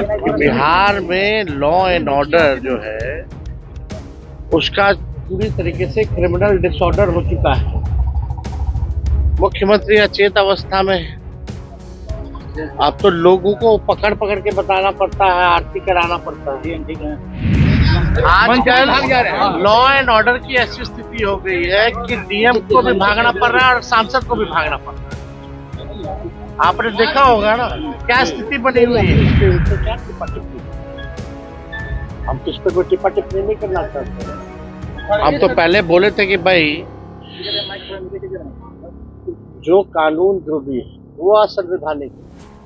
बिहार में law and order जो है उसका पूरी तरीके से क्रिमिनल डिसऑर्डर हो चुका है। मुख्यमंत्री अचेत अवस्था में है। अब तो लोगों को पकड़ पकड़ के बताना पड़ता है, आरती कराना पड़ता है। आजकल लॉ एंड ऑर्डर की ऐसी स्थिति हो गई है कि डीएम को भी भागना पड़ रहा है और सांसद को भी भागना पड़ रहा है। आपने देखा होगा ना क्या स्थिति बनी हुई है। हम तो इस पर कोई टिप्पा टिप्पणी नहीं करना चाहते। हम तो पहले बोले थे कि भाई जो कानून जो भी है वो असंवैधानिक है।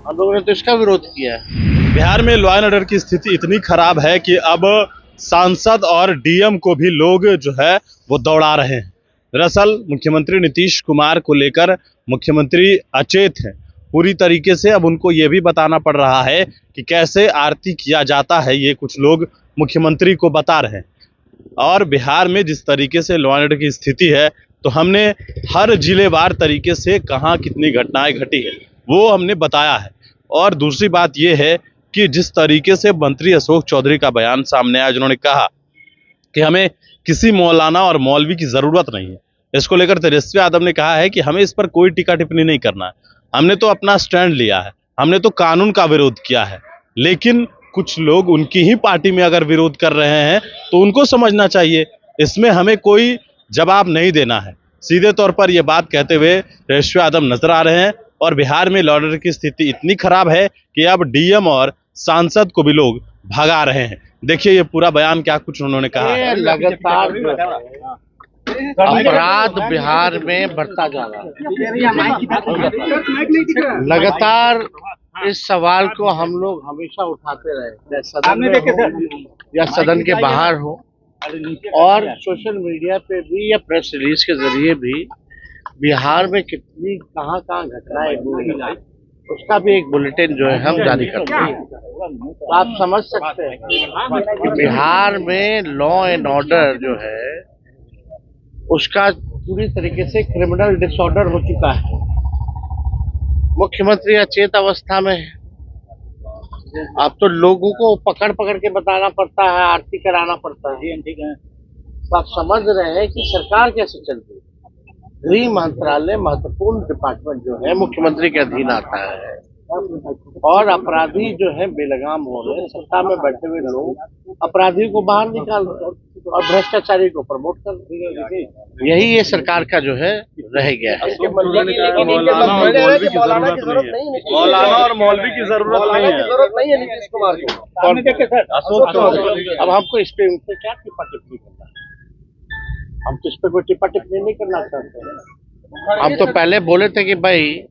हम लोगों ने तो इसका विरोध किया है। बिहार में लॉ एंड ऑर्डर की स्थिति इतनी खराब है कि अब सांसद और डीएम को भी लोग जो है वो दौड़ा रहे हैं। दरअसल मुख्यमंत्री नीतीश कुमार को लेकर मुख्यमंत्री अचेत हैं। पूरी तरीके से अब उनको ये भी बताना पड़ रहा है कि कैसे आरती किया जाता है, ये कुछ लोग मुख्यमंत्री को बता रहे हैं। और बिहार में जिस तरीके से लॉ एंड ऑर्डर की स्थिति है, तो हमने हर जिलेवार तरीके से कहाँ कितनी घटनाएं घटी है वो हमने बताया है। और दूसरी बात यह है कि जिस तरीके से मंत्री अशोक चौधरी का बयान सामने आया, जिन्होंने कहा कि हमें किसी मौलाना और मौलवी की ज़रूरत नहीं है, इसको लेकर तेजस्वी यादव ने कहा है कि हमें इस पर कोई टीका टिप्पणी नहीं करना है। हमने तो अपना स्टैंड लिया है, हमने तो कानून का विरोध किया है। लेकिन कुछ लोग उनकी ही पार्टी में अगर विरोध कर रहे हैं तो उनको समझना चाहिए, इसमें हमें कोई जवाब नहीं देना है। सीधे तौर पर यह बात कहते हुए तेजस्वी यादव नजर आ रहे हैं। और बिहार में लॉ एंड ऑर्डर की स्थिति इतनी खराब है कि अब डीएम और सांसद को भी लोग भगा रहे हैं। देखिए ये पूरा बयान क्या कुछ उन्होंने कहा है। लगातार अपराध बिहार में बढ़ता जा रहा है। लगातार इस सवाल को हम लोग हमेशा उठाते रहे, चाहे सदन में हो या सदन के बाहर हो, और सोशल मीडिया पे भी या प्रेस रिलीज के जरिए भी बिहार में कितनी कहाँ घटनाएं हुई उसका भी एक बुलेटिन जो है हम जारी करते हैं। तो आप समझ सकते हैं कि बिहार में लॉ एंड ऑर्डर जो है उसका पूरी तरीके से क्रिमिनल डिसऑर्डर हो चुका है। मुख्यमंत्री अचेत अवस्था में है। अब तो लोगों को पकड़ पकड़ के बताना पड़ता है, आरती कराना पड़ता है। तो आप समझ रहे हैं कि सरकार कैसे चल रही है। गृह मंत्रालय महत्वपूर्ण डिपार्टमेंट जो है मुख्यमंत्री के अधीन आता है, और अपराधी जो है बेलगाम हो रहे हैं। सत्ता में बैठे हुए लोग अपराधी को बाहर निकाल रहे हैं और भ्रष्टाचारी को प्रमोट कर रहे हैं। यही ये सरकार का जो है रह गया है। मौलाना और मौलवी की जरूरत नहीं है नीतीश कुमार को। अशोक चौधरी, अब हमको इस पे उनसे क्या टिप्पा टिप्पणी करना है। हम तो इस पे कोई टिप्पा टिप्पणी नहीं करना चाहते। हम तो पहले बोले थे कि भाई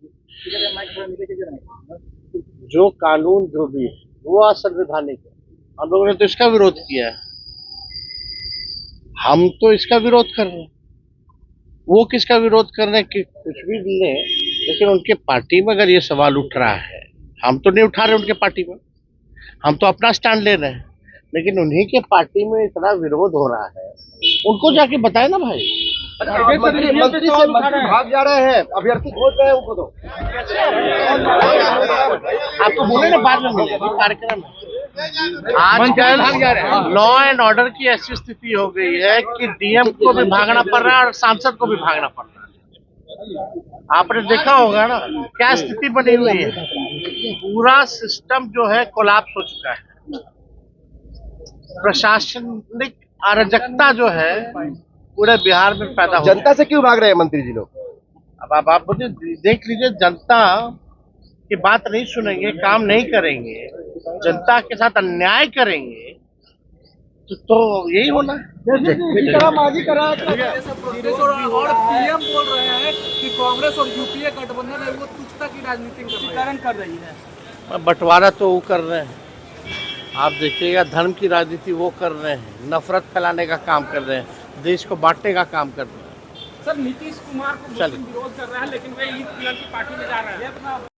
जो कानून जो भी है वो असंवैधानिक है। हम लोगों ने तो इसका विरोध किया है। हम तो इसका विरोध कर रहे हैं। वो किसका विरोध कर रहे हैं कि कुछ भी ले, लेकिन उनके पार्टी में अगर ये सवाल उठ रहा है, हम तो नहीं उठा रहे उनके पार्टी में, हम तो अपना स्टैंड ले रहे हैं। लेकिन उन्हीं के पार्टी में इतना विरोध हो रहा है, उनको जाके बताए ना भाई। मंत्री से भाग जा रहे हैं, अभ्यर्थी खोज रहे हैं उनको। तो आपको बोले ना बाद में मिले कार्यक्रम है। आजकल लॉ एंड ऑर्डर की ऐसी स्थिति हो गई है कि डीएम को भी भागना पड़ रहा है और सांसद को भी भागना पड़ रहा है। आपने देखा होगा ना क्या स्थिति बनी हुई है। पूरा सिस्टम जो है कोलैप्स हो चुका है। प्रशासनिक अराजकता जो है पूरे बिहार में पैदा हो। जनता से क्यों भाग रहे हैं मंत्री जी लोग? अब आप मुझे देख लीजिए, जनता की बात नहीं सुनेंगे, काम नहीं करेंगे, जनता के साथ अन्याय करेंगे तो यही होना। और पीएम बोल रहे हैं कि कांग्रेस और यूपीए गठबंधन है वो तुच्छता की राजनीति कर रही है। बंटवारा तो वो कर रहे हैं, आप देखिएगा। धर्म की राजनीति वो कर रहे हैं, नफरत फैलाने का काम कर रहे हैं, देश को बांटने का काम कर रहे हैं। सर नीतीश कुमार को विरोध कर रहा है, लेकिन वे ईद मिलन की पार्टी में जा रहे हैं।